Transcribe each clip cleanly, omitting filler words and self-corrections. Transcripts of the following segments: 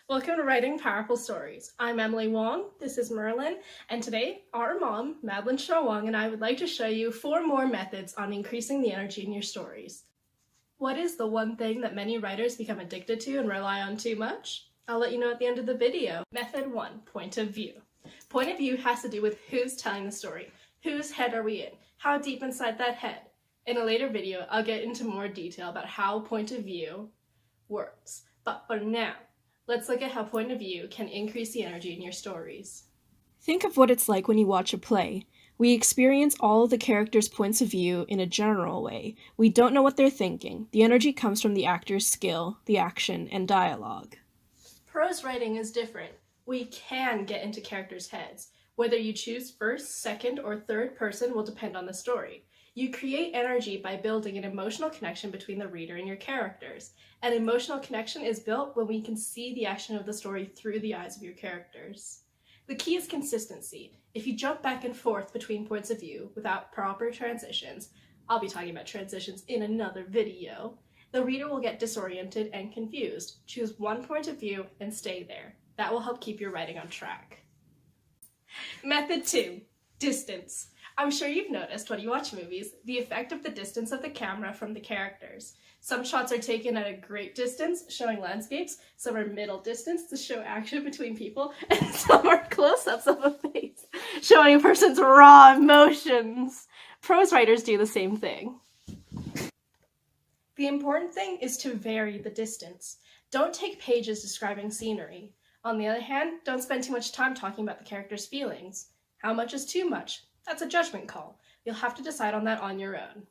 Welcome to Writing Powerful Stories. I'm Emily Wong, this is Merlin, and today our mom, Madelaine Shaw-Wong, and I would like to show you 4 more methods on increasing the energy in your stories. What is the one thing that many writers become addicted to and rely on too much? I'll let you know at the end of the video. Method 1, point of view. Point of view has to do with who's telling the story. Whose head are we in? How deep inside that head? In a later video, I'll get into more detail about how point of view works. But for now, let's look at how point of view can increase the energy in your stories. Think of what it's like when you watch a play. We experience all of the characters' points of view in a general way. We don't know what they're thinking. The energy comes from the actor's skill, the action, and dialogue. Prose writing is different. We can get into characters' heads. Whether you choose first, second, or third person will depend on the story. You create energy by building an emotional connection between the reader and your characters. An emotional connection is built when we can see the action of the story through the eyes of your characters. The key is consistency. If you jump back and forth between points of view without proper transitions, I'll be talking about transitions in another video, the reader will get disoriented and confused. Choose one point of view and stay there. That will help keep your writing on track. Method 2, distance. I'm sure you've noticed when you watch movies, the effect of the distance of the camera from the characters. Some shots are taken at a great distance, showing landscapes, some are middle distance to show action between people, and some are close-ups of a face, showing a person's raw emotions. Prose writers do the same thing. The important thing is to vary the distance. Don't take pages describing scenery. On the other hand, don't spend too much time talking about the character's feelings. How much is too much? That's a judgment call. You'll have to decide on that on your own.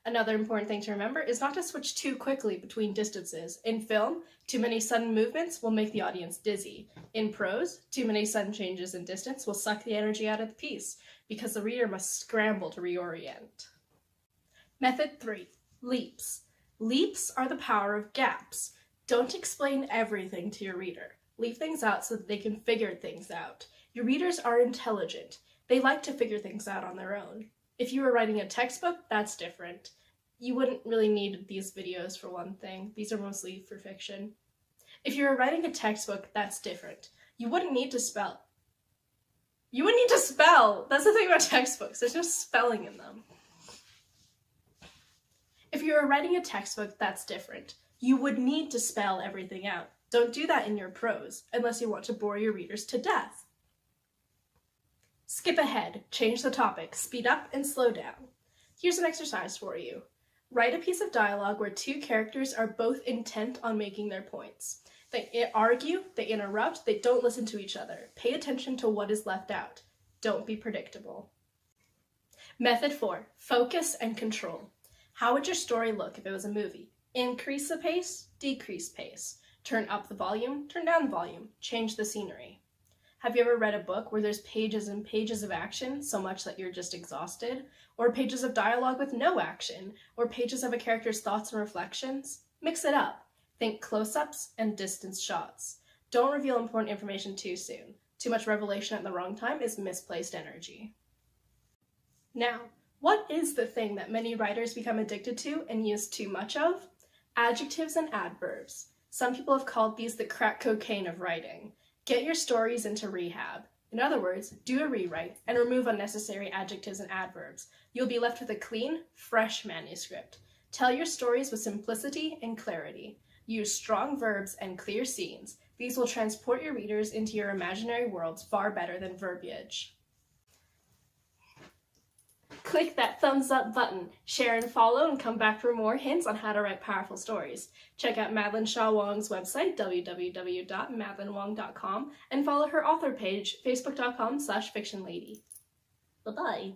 Another important thing to remember is not to switch too quickly between distances. In film, too many sudden movements will make the audience dizzy. In prose, too many sudden changes in distance will suck the energy out of the piece, because the reader must scramble to reorient. Method 3, leaps. Leaps are the power of gaps. Don't explain everything to your reader. Leave things out so that they can figure things out. Your readers are intelligent. They like to figure things out on their own. If you were writing a textbook, that's different. You wouldn't really need these videos for one thing. These are mostly for fiction. If you were writing a textbook, that's different. You wouldn't need to spell. You wouldn't need to spell! That's the thing about textbooks. There's no spelling in them. If you were writing a textbook, that's different. You would need to spell everything out. Don't do that in your prose, unless you want to bore your readers to death. Skip ahead, change the topic, speed up and slow down. Here's an exercise for you. Write a piece of dialogue where 2 characters are both intent on making their points. They argue, they interrupt, they don't listen to each other. Pay attention to what is left out. Don't be predictable. Method 4, focus and control. How would your story look if it was a movie? Increase the pace, decrease pace. Turn up the volume, turn down the volume, change the scenery. Have you ever read a book where there's pages and pages of action, so much that you're just exhausted? Or pages of dialogue with no action? Or pages of a character's thoughts and reflections? Mix it up. Think close-ups and distance shots. Don't reveal important information too soon. Too much revelation at the wrong time is misplaced energy. Now, what is the thing that many writers become addicted to and use too much of? Adjectives and adverbs. Some people have called these the crack cocaine of writing. Get your stories into rehab. In other words, do a rewrite and remove unnecessary adjectives and adverbs. You'll be left with a clean, fresh manuscript. Tell your stories with simplicity and clarity. Use strong verbs and clear scenes. These will transport your readers into your imaginary worlds far better than verbiage. Click that thumbs up button, share and follow, and come back for more hints on how to write powerful stories. Check out Madelaine Shaw-Wong's website, www.madelinewong.com, and follow her author page, facebook.com/fictionlady. Bye-bye.